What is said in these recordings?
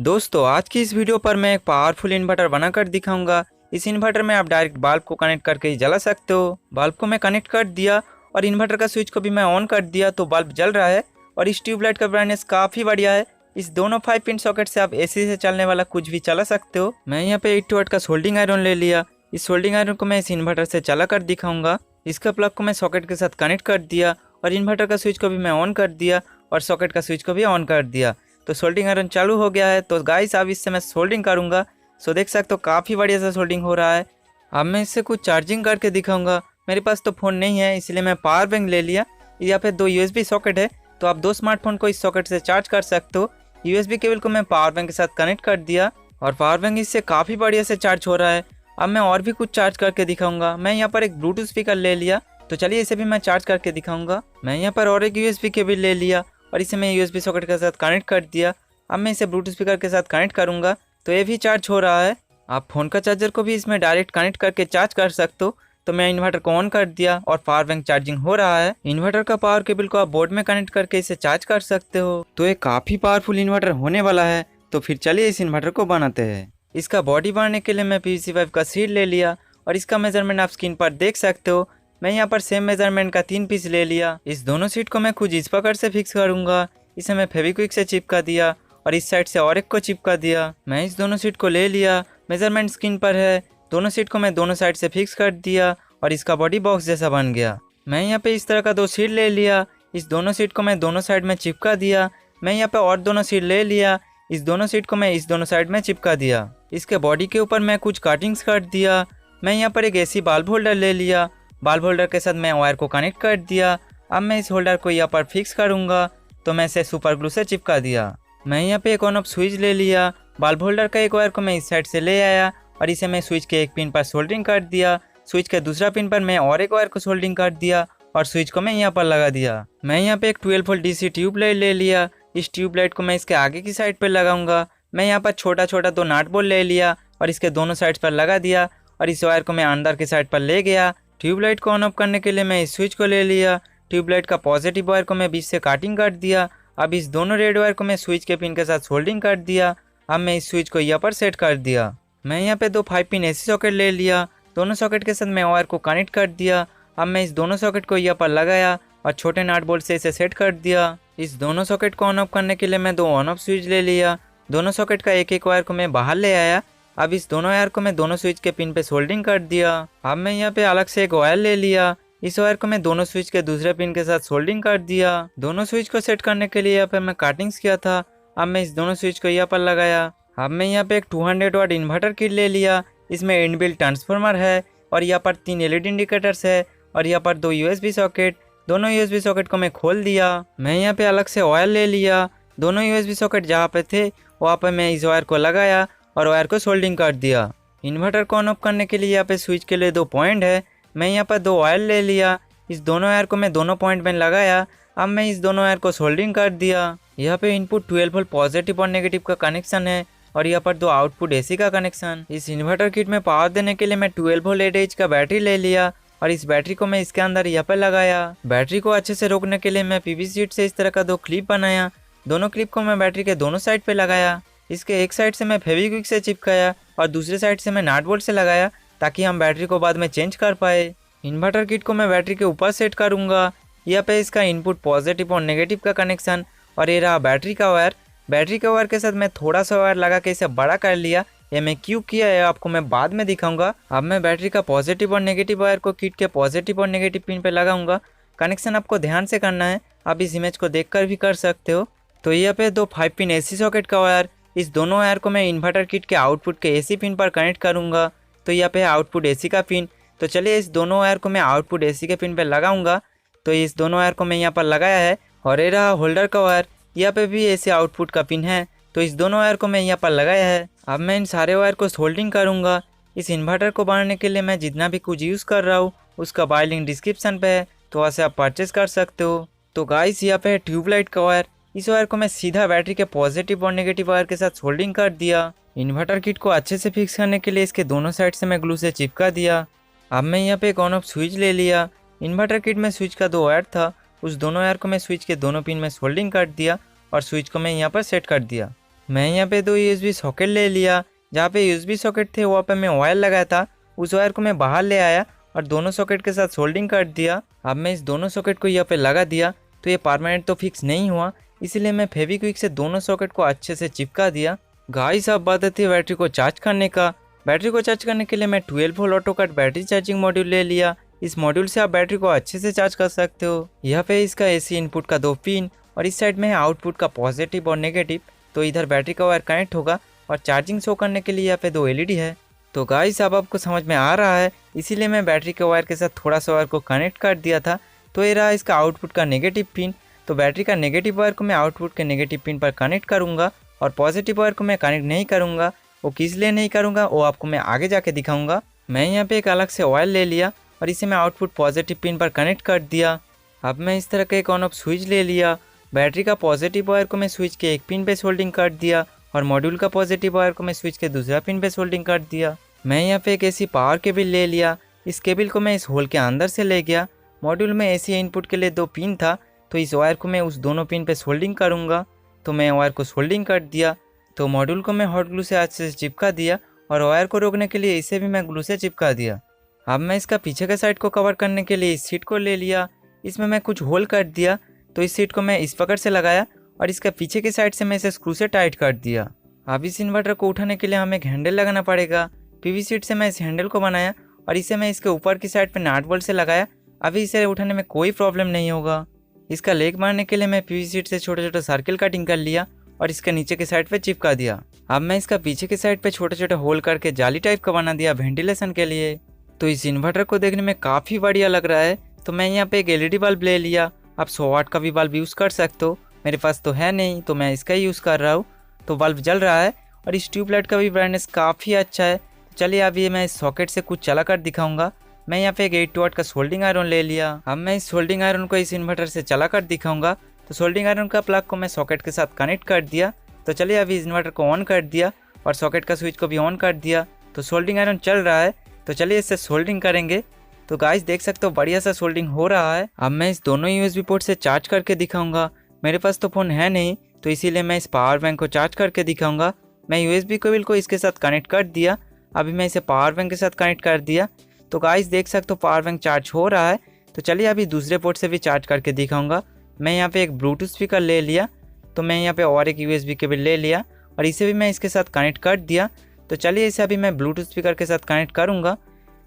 दोस्तों आज की इस वीडियो पर मैं एक पावरफुल इन्वर्टर बनाकर दिखाऊंगा। इस इन्वर्टर में आप डायरेक्ट बल्ब को कनेक्ट करके ही जला सकते हो। बल्ब को मैं कनेक्ट कर दिया और इन्वर्टर का स्विच को भी मैं ऑन कर दिया तो बल्ब जल रहा है और इस ट्यूबलाइट का ब्राइटनेस काफ़ी बढ़िया है। इस दोनों 5 पिन सॉकेट से आप एसी से चलने वाला कुछ भी चला सकते हो। मैं यहाँ पे 8 वाट का सोल्डिंग आयरन ले लिया। इस सोल्डिंग आयरन को मैं इस इन्वर्टर से चला कर दिखाऊंगा। इसका प्लग को मैं सॉकेट के साथ कनेक्ट कर दिया और इन्वर्टर का स्विच को भी मैं ऑन कर दिया और सॉकेट का स्विच को भी ऑन कर दिया तो सोल्डिंग आयरन चालू हो गया है। तो गाइस अब इससे मैं सोल्डिंग करूंगा। सो देख सकते हो काफ़ी बढ़िया से सोल्डिंग हो रहा है। अब मैं इससे कुछ चार्जिंग करके दिखाऊंगा। मेरे पास तो फ़ोन नहीं है इसलिए मैं पावर बैंक ले लिया। यहाँ पे 2 यूएसबी सॉकेट है तो आप 2 स्मार्टफोन को इस सॉकेट से चार्ज कर सकते हो। यूएसबी केबल को मैं पावर बैंक के साथ कनेक्ट कर दिया और पावर बैंक इससे काफ़ी बढ़िया से चार्ज हो रहा है। अब मैं और भी कुछ चार्ज करके दिखाऊंगा। मैं यहाँ पर एक ब्लूटूथ स्पीकर ले लिया तो चलिए इसे भी मैं चार्ज करके दिखाऊंगा। मैं यहाँ पर और एक यूएसबी केबल ले लिया और इसे मैं यूएसबी सॉकेट के साथ कनेक्ट कर दिया। अब मैं इसे ब्लूटूथ स्पीकर के साथ कनेक्ट करूंगा तो ये भी चार्ज हो रहा है। आप फ़ोन का चार्जर को भी इसमें डायरेक्ट कनेक्ट करके चार्ज कर सकते हो। तो मैं इन्वर्टर को ऑन कर दिया और पावर बैंक चार्जिंग हो रहा है। इन्वर्टर का पावर केबल को आप बोर्ड में कनेक्ट करके इसे चार्ज कर सकते हो। तो ये काफ़ी पावरफुल इन्वर्टर होने वाला है। तो फिर चलिए इस इन्वर्टर को बनाते हैं। इसका बॉडी बनाने के लिए मैं पीवीसी पाइप का शीट ले लिया और इसका मेजरमेंट आप स्क्रीन पर देख सकते हो। मैं यहाँ पर सेम मेजरमेंट का 3 पीस ले लिया। इस दोनों शीट को मैं कुछ इस प्रकार से फिक्स करूंगा। इसे मैं फेविक्विक से चिपका दिया और इस साइड से और एक को चिपका दिया। मैं इस दोनों सीट को ले लिया। मेजरमेंट स्क्रीन पर है। दोनों सीट को मैं दोनों साइड से फिक्स कर दिया और इसका बॉडी बॉक्स जैसा बन गया। मैं यहाँ पे इस तरह का 2 सीट ले लिया। इस दोनों सीट को मैं दोनों साइड में चिपका दिया। मैं यहाँ पे और दोनों सीट ले लिया। इस दोनों सीट को मैं इस दोनों साइड में चिपका दिया। इसके बॉडी के ऊपर मैं कुछ कटिंग्स कर दिया। मैं यहाँ पर एक एसी बल्ब होल्डर ले लिया। बल्ब होल्डर के साथ मैं वायर को कनेक्ट कर दिया। अब मैं इस होल्डर को यहाँ पर फिक्स करूँगा तो मैं इसे सुपर ग्लू से चिपका दिया। मैं यहाँ पे एक ऑन ऑफ स्विच ले लिया। बल्ब होल्डर का एक वायर को मैं इस साइड से ले आया और इसे मैं स्विच के एक पिन पर सोल्डरिंग कर दिया। स्विच के दूसरा पिन पर मैं और एक वायर को सोल्डरिंग कर दिया और स्विच को मैं यहाँ पर लगा दिया। मैं यहाँ पे एक 12 वोल्ट डीसी ट्यूबलाइट ले लिया। इस ट्यूबलाइट को मैं इसके आगे की साइड पर लगाऊंगा। मैं यहाँ पर छोटा छोटा 2 नट बोल्ट ले लिया और इसके दोनों साइड पर लगा दिया और इस वायर को मैं अंदर की साइड पर ले गया। ट्यूबलाइट को ऑन ऑफ करने के लिए मैं इस स्विच को ले लिया। ट्यूबलाइट का पॉजिटिव वायर को मैं बीच से कटिंग कर दिया। अब इस दोनों रेड वायर को मैं स्विच के पिन के साथ सोल्डिंग कर दिया। अब मैं इस स्विच को यहाँ पर सेट कर दिया। मैं यहाँ पे 2 5 पिन एसी सॉकेट ले लिया। दोनों सॉकेट के साथ मैं वायर को कनेक्ट कर दिया। अब मैं इस दोनों सॉकेट को यहाँ पर लगाया और छोटे नट बोल्ट से इसे सेट कर दिया। इस दोनों सॉकेट को ऑन ऑफ करने के लिए मैं 2 ऑन ऑफ स्विच ले लिया। दोनों सॉकेट का एक एक वायर को मैं बाहर ले आया। अब इस दोनों वायर को मैं दोनों स्विच के पिन पे सोल्डिंग कर दिया। अब मैं यहाँ पे अलग से एक वायर ले लिया। इस वायर को मैं दोनों स्विच के दूसरे पिन के साथ सोल्डिंग कर दिया। दोनों स्विच को सेट करने के लिए यहाँ पे मैं कटिंग्स किया था। अब मैं इस दोनों स्विच को यहाँ पर लगाया। अब मैं यहाँ पे एक 200 वाट इन्वर्टर किट ले लिया। इसमें इनबिल्ट ट्रांसफार्मर है और यहाँ पर 3 एलईडी इंडिकेटर्स है और यहाँ पर 2 यूएसबी सॉकेट। दोनों यूएसबी सॉकेट को मैं खोल दिया। मैं यहाँ पे अलग से ऑयल ले लिया। दोनों यूएसबी सॉकेट जहाँ पे थे वहाँ पे मैं इस वायर को लगाया और वायर को सोल्डिंग कर दिया। इन्वर्टर को ऑन ऑफ करने के लिए यहाँ पे स्विच के लिए 2 पॉइंट है। मैं यहाँ पर 2 ऑयल ले लिया। इस दोनों वायर को मैं दोनों पॉइंट में लगाया। अब मैं इस दोनों वायर को सोल्डिंग कर दिया। यहाँ पे इनपुट 12 वोल्ट पॉजिटिव और नेगेटिव का कनेक्शन है और यहाँ पर 2 आउटपुट एसी का कनेक्शन। इस इन्वर्टर किट में पावर देने के लिए मैं 12 वोल्ट 8 का बैटरी ले लिया और इस बैटरी को मैं इसके अंदर यहाँ पर लगाया। बैटरी को अच्छे से रोकने के लिए मैं पीवीसी शीट से इस तरह का 2 क्लिप बनाया। दोनों क्लिप को मैं बैटरी के दोनों साइड पे लगाया। इसके एक साइड से मैं फेविक्विक से चिपकाया और दूसरे साइड से मैं नट बोल्ट से लगाया ताकि हम बैटरी को बाद में चेंज कर पाए। इन्वर्टर किट को मैं बैटरी के ऊपर सेट करूँगा। यहाँ पे इसका इनपुट पॉजिटिव और नेगेटिव का कनेक्शन और ये रहा बैटरी का वायर। बैटरी के वायर के साथ मैं थोड़ा सा वायर लगा के इसे बड़ा कर लिया। ये मैं क्यों किया है आपको मैं बाद में दिखाऊंगा। अब मैं बैटरी का पॉजिटिव और नेगेटिव वायर को किट के पॉजिटिव और नेगेटिव पिन पे लगाऊंगा। कनेक्शन आपको ध्यान से करना है। आप इस इमेज को देखकर भी कर सकते हो। तो यहाँ पे 2 5 पिन एसी सॉकेट का वायर। इस दोनों वायर को मैं इन्वर्टर किट के आउटपुट के एसी पिन पर कनेक्ट करूँगा। तो यहाँ पे आउटपुट एसी का पिन। तो चलिए इस दोनों वायर को मैं आउटपुट एसी के पिन पर लगाऊंगा। तो इस दोनों वायर को मैं यहाँ पर लगाया है और ये रहा होल्डर का वायर। यहाँ पे भी एसी आउटपुट का पिन है। तो इस दोनों वायर को मैं यहाँ पर लगाया है। अब मैं इन सारे वायर को सोल्डिंग करूँगा। इस इन्वर्टर को बनाने के लिए मैं जितना भी कुछ यूज़ कर रहा हूँ उसका बाय लिंक डिस्क्रिप्शन पे है तो वहाँ से आप परचेस कर सकते हो। तो गाइस यहाँ पे है ट्यूबलाइट का वायर। इस वायर को मैं सीधा बैटरी के पॉजिटिव और नेगेटिव वायर के साथ सोल्डिंग कर दिया। इन्वर्टर किट को अच्छे से फिक्स करने के लिए इसके दोनों साइड से मैं ग्लू से चिपका दिया। अब मैं यहाँ पे एक ऑन ऑफ स्विच ले लिया। इन्वर्टर किट में स्विच का 2 वायर था। उस दोनों वायर को मैं स्विच के दोनों पिन में सोल्डिंग कर दिया और स्विच को मैं यहाँ पर सेट कर दिया। मैं यहाँ पे दो यूएसबी सॉकेट ले लिया। जहाँ पे यूएसबी सॉकेट थे वहाँ पे मैं वायर लगाया था, उस वायर को मैं बाहर ले आया और दोनों सॉकेट के साथ सोल्डिंग कर दिया। अब मैं इस दोनों सॉकेट को यहाँ पे लगा दिया तो ये परमानेंट तो फिक्स नहीं हुआ, इसीलिए मैं फेविक्विक से दोनों सॉकेट को अच्छे से चिपका दिया। गाइस अब बात आती है बैटरी को चार्ज करने का। बैटरी को चार्ज करने के लिए मैं 12 volt auto cut battery charging module ले लिया। इस मॉड्यूल से आप बैटरी को अच्छे से चार्ज कर सकते हो। यहाँ पे इसका एसी इनपुट का 2 पिन और इस साइड में है आउटपुट का पॉजिटिव और नेगेटिव। तो इधर बैटरी का वायर कनेक्ट होगा और चार्जिंग शो करने के लिए यहाँ पे 2 एलईडी है। तो गाइस अब आपको समझ में आ रहा है, इसीलिए मैं बैटरी के वायर के साथ थोड़ा सा वायर को कनेक्ट कर दिया था। तो ये रहा इसका आउटपुट का नेगेटिव पिन। तो बैटरी का नेगेटिव वायर को मैं आउटपुट के नेगेटिव पिन पर कनेक्ट करूँगा और पॉजिटिव वायर को मैं कनेक्ट नहीं करूँगा। वो किस लिए नहीं करूँगा वो आपको मैं आगे जाके दिखाऊँगा। मैं यहाँ पे एक अलग से वायर ले लिया और इसे मैं आउटपुट पॉजिटिव पिन पर कनेक्ट कर दिया। अब मैं इस तरह का एक ऑन ऑफ स्विच ले लिया। बैटरी का पॉजिटिव वायर को मैं स्विच के एक पिन पे सोल्डिंग कर दिया और मॉड्यूल का पॉजिटिव वायर को मैं स्विच के दूसरा पिन पे सोल्डिंग कर दिया। मैं यहाँ पे एक एसी पावर केबल ले लिया। इस केबल को मैं इस होल के अंदर से ले गया। मॉड्यूल में एसी इनपुट के लिए 2 पिन था, तो इस वायर को मैं उस दोनों पिन पे सोल्डिंग करूँगा। तो मैं वायर को सोल्डिंग कर दिया। तो मॉड्यूल को मैं हॉट ग्लू से अच्छे से चिपका दिया और वायर को रोकने के लिए इसे भी मैं ग्लू से चिपका दिया। अब मैं इसका पीछे के साइड को कवर करने के लिए इस सीट को ले लिया। इसमें मैं कुछ होल कर दिया। तो इस सीट को मैं इस पकड़ से लगाया और इसका पीछे की साइड से मैं इसे स्क्रू से टाइट कर दिया। अब इस इन्वर्टर को उठाने के लिए हमें एक हैंडल लगाना पड़ेगा। पीवी सीट से मैं इस हैंडल को बनाया और इसे मैं इसके ऊपर की साइड पे नट बोल्ट से लगाया। अभी इसे उठाने में कोई प्रॉब्लम नहीं होगा। इसका लेग मारने के लिए मैं पीवी सीट से छोटे छोटे सर्किल कटिंग कर लिया और इसके नीचे के साइड पे चिपका दिया। अब मैं इसका पीछे के साइड पे छोटे छोटे होल करके जाली टाइप का बना दिया वेंटिलेशन के लिए। तो इस इन्वर्टर को देखने में काफ़ी बढ़िया लग रहा है। तो मैं यहाँ पे एक एलईडी बल्ब ले लिया। आप 100 वाट का भी बल्ब यूज़ कर सकते हो, मेरे पास तो है नहीं तो मैं इसका ही यूज़ कर रहा हूँ। तो बल्ब जल रहा है और इस ट्यूबलाइट का भी ब्राइटनेस काफ़ी अच्छा है। तो चलिए अभी मैं इस सॉकेट से कुछ चला कर दिखाऊंगा। मैं यहाँ पे एक 8 वाट का सोल्डिंग आयरन ले लिया। अब मैं इस सोल्डिंग आयरन को इस इन्वर्टर से चला कर दिखाऊंगा। तो सोल्डिंग आयरन का प्लग को मैं सॉकेट के साथ कनेक्ट कर दिया। तो चलिए अभी इस इन्वर्टर को ऑन कर दिया और सॉकेट का स्विच को भी ऑन कर दिया। तो सोल्डिंग आयरन चल रहा है। तो चलिए इससे सोल्डिंग करेंगे। तो गाइस देख सकते हो बढ़िया सा सोल्डिंग हो रहा है। अब मैं इस दोनों यूएसबी पोर्ट से चार्ज करके दिखाऊंगा। मेरे पास तो फ़ोन है नहीं, तो इसीलिए मैं इस पावर बैंक को चार्ज करके दिखाऊंगा। मैं यूएसबी केबल को इसके साथ कनेक्ट कर दिया। अभी मैं इसे पावर बैंक के साथ कनेक्ट कर दिया। तो गाइस देख सकते हो पावर बैंक चार्ज हो रहा है। तो चलिए अभी दूसरे पोर्ट से भी चार्ज करके दिखाऊंगा। मैं यहाँ पे एक ब्लूटूथ स्पीकर ले लिया। तो मैं यहाँ पे और एक यूएसबी केबल ले लिया और इसे भी मैं इसके साथ कनेक्ट कर दिया। तो चलिए इसे अभी मैं ब्लूटूथ स्पीकर के साथ कनेक्ट करूँगा।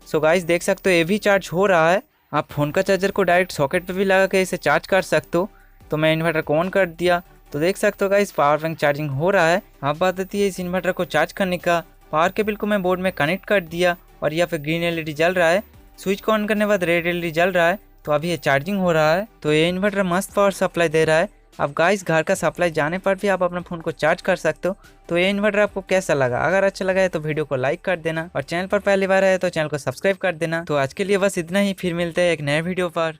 सो गाइस देख सकते हो ये भी चार्ज हो रहा है। आप फ़ोन का चार्जर को डायरेक्ट सॉकेट पे भी लगा के इसे चार्ज कर सकते हो। तो मैं इन्वर्टर को ऑन कर दिया। तो देख सकते हो गाइस पावर बैंक चार्जिंग हो रहा है। अब बात आती है इस इन्वर्टर को चार्ज करने का। पावर केबल को मैं बोर्ड में कनेक्ट कर दिया और यहाँ पे ग्रीन एलईडी जल रहा है। स्विच को ऑन करने के बाद रेड एलईडी जल रहा है। तो अभी ये चार्जिंग हो रहा है। तो ये इन्वर्टर मस्त पावर सप्लाई दे रहा है। अब गाइस घर का सप्लाई जाने पर भी आप अपने फ़ोन को चार्ज कर सकते हो। तो ये इन्वर्टर आपको कैसा लगा? अगर अच्छा लगा है तो वीडियो को लाइक कर देना और चैनल पर पहली बार आए तो चैनल को सब्सक्राइब कर देना। तो आज के लिए बस इतना ही, फिर मिलते हैं एक नए वीडियो पर।